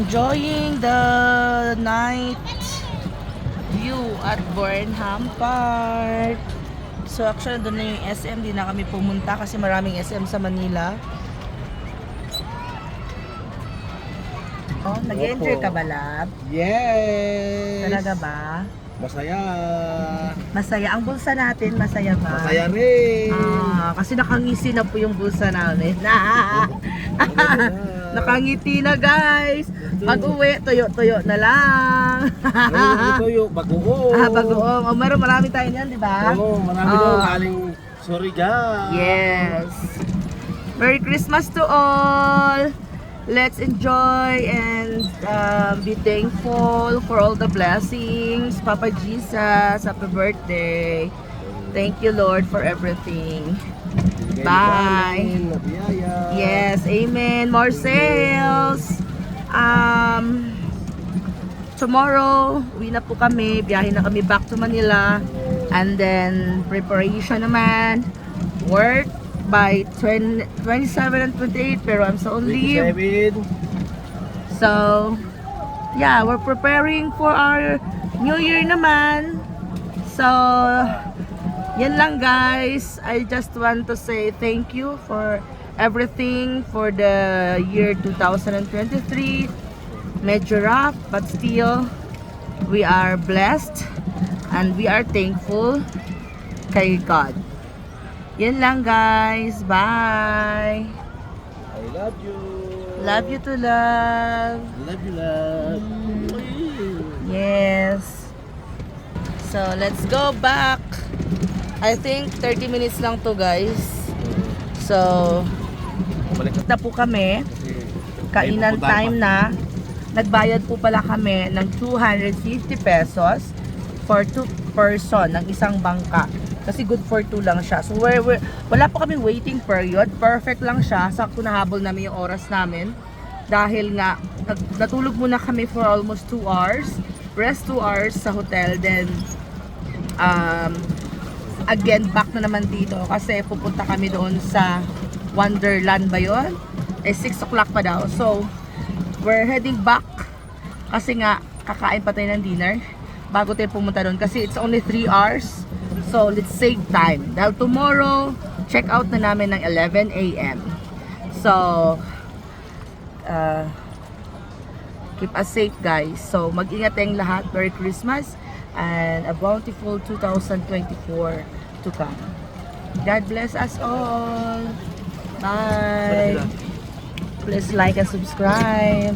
enjoying the night view at Burnham Park. So actually doon na yung SM, di na kami pumunta kasi maraming SM sa Manila. Oh, nag-enjoy ka ba, Lab? Yes! Talaga ba? Masaya! Masaya. Ang bulsa natin, masaya ba? Masaya rin! Kasi nakangisi na po yung bulsa namin. Nakangiti na, guys. Pag-uwi, tuyo-tuyo na lang. Tuyo, bagoong! Bagoong. Oh, marami tayo niyan, di ba? Oo, marami daw galing Surigao. Yes. Merry Christmas to all. Let's enjoy and be thankful for all the blessings. Papa Jesus, happy birthday. Thank you, Lord, for everything. Bye. Yes, amen. More sales. Tomorrow, uwi na po kami. Biyahe na kami back to Manila. And then, preparation naman. Work by 27 and 28, pero I'm still on leave. 27. So, yeah, we're preparing for our New Year naman. So, yan lang, guys. I just want to say thank you for everything for the year 2023. Medyo rough, but still, we are blessed and we are thankful kay God. Yan lang, guys. Bye. I love you. Love you to love. Love you, love. Yes. So, let's go back. I think 30 minutes lang to, guys. So, na po kami. Kainan time na. Nagbayad po pala kami ng 250 pesos for 2 person ng isang bangka. Kasi good for 2 lang siya. So, wala po kami waiting period. Perfect lang siya. Sakto nahabol namin yung oras namin. Dahil nga, natulog muna kami for almost 2 hours. Rest 2 hours sa hotel. Then, again, back na naman dito. Kasi pupunta kami doon sa Wonderland ba yun? 6 o'clock pa daw. So, we're heading back. Kasi nga, kakain pa tayo ng dinner. Bago tayo pumunta doon. Kasi it's only 3 hours. So, let's save time. Dahil tomorrow, check out na namin ng 11 a.m. So, keep us safe, guys. So, mag-ingat tayong lahat. Merry Christmas and a bountiful 2024 to come. God bless us all. Bye. Please like and subscribe.